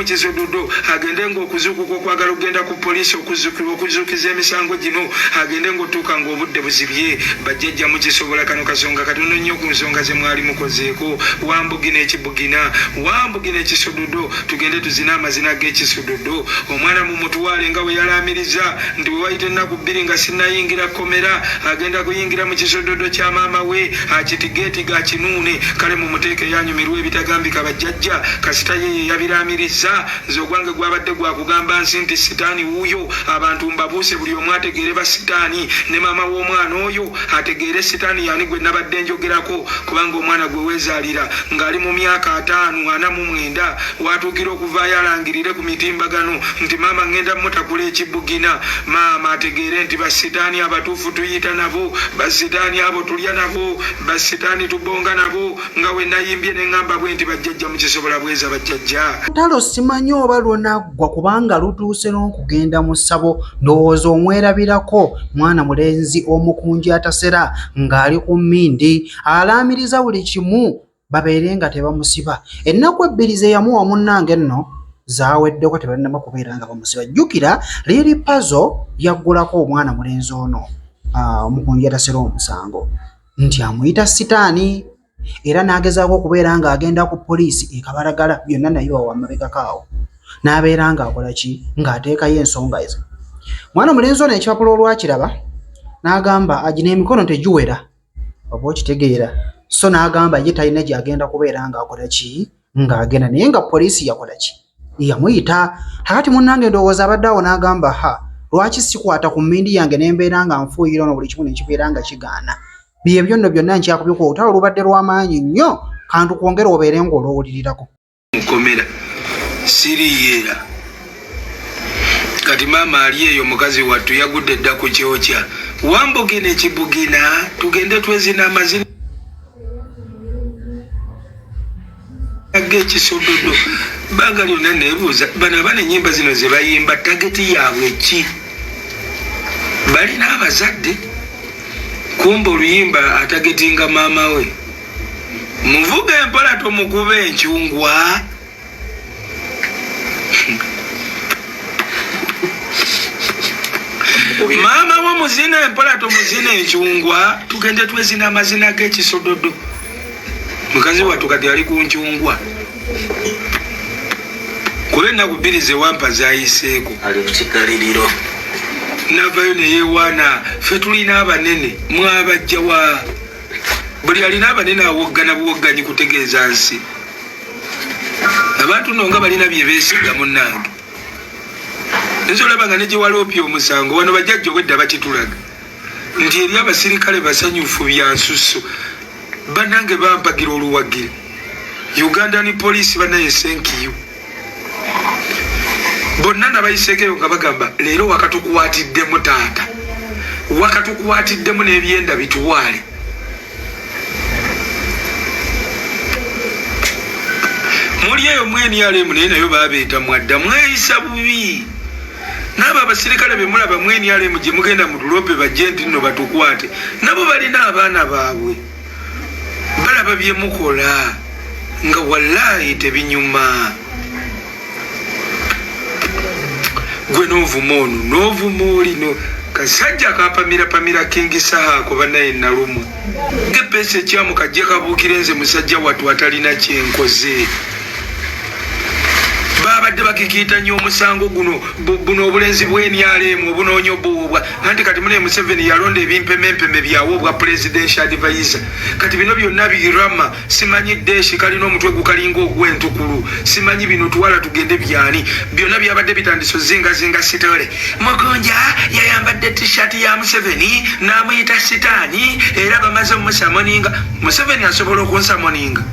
kisododo agende ng'okuzuukuka okwagala okugenda ku poliisi okuzuukiza emisango gino agende ng'otuuka ng'obudde buzibye bajjajja mukisobola kano kasonga katono nnyo ku nsonga ze mwali mukozeeko wambugina ekibugina wambugina ekisododo tugende tuzina amazina g'ekisododo omwana mu mutuwale nga bwe yalaamiriza nti bwe wayita ennaku bbiri nga sinnayingira komera agenda kuyingira mu kisododo kya maama we akitigeetiga akinuune kale mu muteeka eyanyumirwa ebitagambika bajjajja kasita ye yabiraamiriza nze ogwange gwabadde gwakugamba nsi nti sitaani wuuyo abantu mbabuuse buli omu ategeere ba sitaani ne maama w'omwana oyo ategeere sitaani yani gwe nabadde njogerako kubanga omwana gwe weezaalira ng'ali mu myaka 49 watuukira okuvaayo alangirire ku mitimbagano nti maama ngenda mutakula ekibugina maama ategeere nti basitaani abatuufu tuyita nabo basitaani abo tulya nabo basitaani tubonga nabo nga we nayimbye ne ŋŋamba bwe nti bajjajja mukisobola bweza bajjajja talo simanyi oba lwonaggwa kubanga lutuuse n'okugenda mu ssabo ndowooza omwerabirako mwana mulenzi omukunji atasera ng'ali ku mmindi alaamiriza buli kimu babeere nga tebamusiba ennaku ebbiri ze yamuwa munnange nno zaaweddeko tebannama kubeera nga bamusiba jjukira liiri pazo yaggulako omwana mulenzi ono omukunji atasera omusango nti amuyita sitaani era n'agezaako okubeera ng'agenda ku poliisi ekabalagala byonna naye wawamabegakaawo n'abeera ng'akola ki ng'ateekayo ensonga ezo mwana mulenzi ono ekipapula olwakiraba n'agamba agina emikono tegiwera oba okitegeera so n'agamba ye talina gy'agenda kubeera ng'akola ki ng'agenda naye nga poliisi yakola ki yamuyita kakati munnange ndowooza abadde awo n'agamba lwaki sikwata ku mmindi yange n'embeera nga nfuuyira ono buli kimu nekibeera nga kigaana byebyo nno byonna nkyakubyoku olutalo lubadde lw'amaanyi nnyo kantu kwongera obeere ng'olwowulirirako mukomera siriyeera kati maama ali eyo mukazi wattu yagudde dda ku kyokya wambugina ekibugina tugende twezina amazina g'ekisododo banga lyonna neebuuza bano abana ennyimba zino ze bayimba tageti yaabwe ki balina abazadde kumba oluyimba atagetinga maama we muvuga empola tomukuba encungwa maama we muzina empola tomuzina encungwa tugende twezina amazina g'ekisododo mukazi wattu kati ali ku ncungwa kuba ennaku bbiri ze wampa zayiseeko ali ku kigaliriro navayo neyewaana ffe tulina abanene mwabajjawa buli alina abanene awoggana buwogganyi kutegeeza nsi abantu nno nga balina bye beesiga munnange nze olaba nga ne gye waloopya omusango wano bajjajja obwedda bakitulaga nti eri abasirikale basanyufu bya nsusso bannange bampagira oluwagire uganda ni poliisi bannaye senkiyo bonna nabayiseekeyo nga bagamba leero wakatukwatiddemu taata wakatukwatiddemu n'ebyenda bituwaale muli eyo mweni alemu naye nayo babeeta mwadda mweyisa bubi naabo abasirikale be mulaba mweni alemu gye mugenda mu tulope bajje nti nno batukwate nabo balina abaana baabwe balaba bye mukola nga wallaahi tebinyuma gwe n'ovuma ono n'ovuma olino kasajja kapamirapamira kingisaako bannaye nalumu ng'eppeesa ekyamu kajje kabuukire nze musajja wattu atalina kyenkoze babadde bakikiita nnyo omusango buno obulenzi bw'NRM obunoonya obuwobwa anti kati mune Museveni yalonda ebimpemempeme byawo obwa presidential advisor kati bino byonna birama simanyi deshi kalina omutwe gukalinga ogw'entukulu simanyi bino tuwala tugende byani byonna byabadde bitandiso zingazinga sitole Mugonja yayambadde t-shirt ya Museveni n'amuyita sitaani era bamaze omusamoninga Museveni asobola okunsamoninga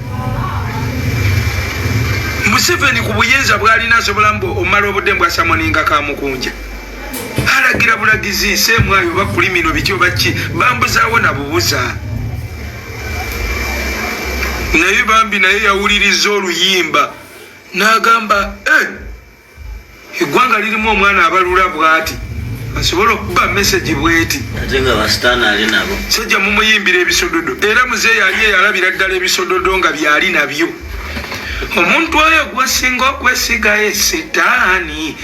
Museveni ku buyinza bw'alina asobola mbu omala obudde mbw asamoninga Kamukunja alagira bulagizi semwayo bakulimino biki obaki bambuzaawo nabubuza naye bambi naye yawuliriza oluyimba n'agamba eggwanga lirimu omwana abalula bw'ati asobola okuba mesagi bw'eti ate nga basitaani ali nabo sajja mumuyimbira ebisododo era muzeeyi ali eyalabira ddala ebisododo nga byali nabyo omuntu oyo gwasinga okwesigayo setaani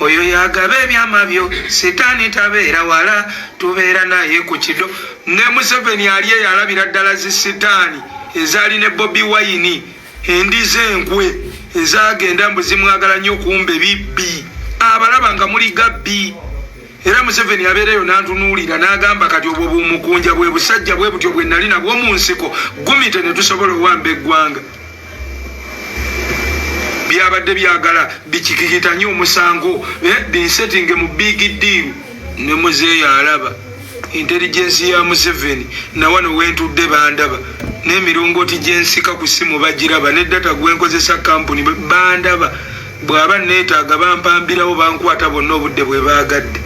oyo yagaba ebyama byo setaani tabeera wala tubeera naye ku kido ne Museveni ali eyalabira ddala zi setaani ezaali ne Bobi Wine endi z'enkwe ezagenda mbu zimwagala nnyo kumba ebibbi abalaba nga muli gabbi era Museveni abeereyo n'antunuulira n'agamba kati obwo bumukunja bwe busajja bwe butyo bwe nali nabwo mu nsiko gumite ne tusobola owamba eggwanga byabadde byagala bikikikita nnyo omusango binsetinge mu big deal ne muzeeyo alaba intelligence ya Museveni na wano wentudde bandaba n'emirongooti gy'ensika ku ssimu bagiraba ne data gwenkozesa kampuni bandaba bw'aba neetaaga bampambirawo bankwata bonna obudde bwe baagadde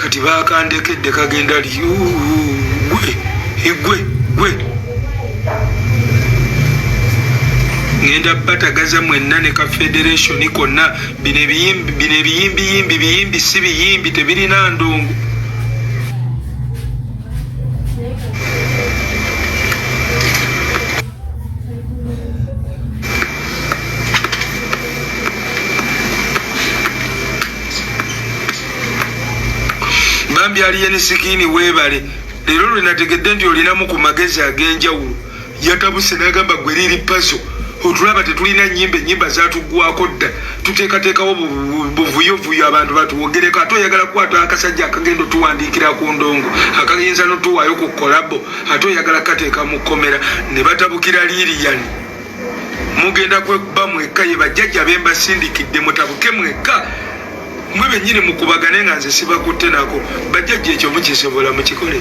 kati bakandekedde kagenda gwe ngenda batagaza mwenna ne ka federation konna bino ebiyimbi si biyimbi tebirina ndongo bambi aliye ne sikini weebale leero lwe nategedde nti olinamu ku magezi ag'enjawulo yatabuse n'agamba gwe liri pazo otulaba tetulina ennyimba zatugwako dda tuteekateekawo buvuyovuyo abantu batuwogereko ate oyagala kukwata akasajja akagenda otuwandiikira ku ndongo akayinza notuwaayo ku kolabo ate oyagala kateeka mu kkomera ne batabukira liriyani mugenda kwekuba mwekka ye bajjajja bembasindikidde mutabuke mwekka mwe bennyini mukubagane nga nze sibakutte nako bajjajja ekyo mukisobola mukikole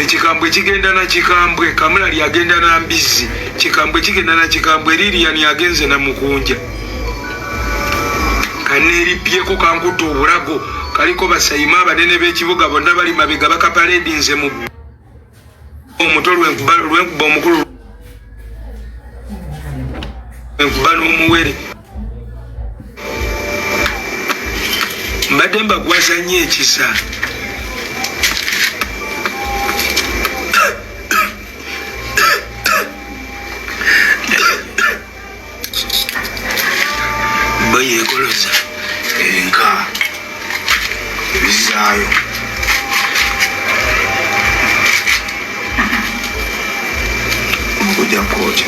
ekikambwe kigenda na kikambwe kamulali agenda na mbizzi kikambwe kigenda na kikambwe liriyani agenze na mukunja kaneerippyeko kankutta obulago kaliko basayima abanene b'ekibuga bonna bali mabega bakapaledinze mu omuto lwenkuba omukulu lwenkuba n'omuwere mbadde mbagwaza nnyo ekisa bayekoloza enka ebizaayo mukujja kooti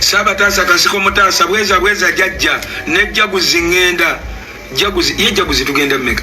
Sabataasa kasiko mutaasa bweza jajja ne jaguzi ngenda jaguzi ye jaguzi tugenda mmeka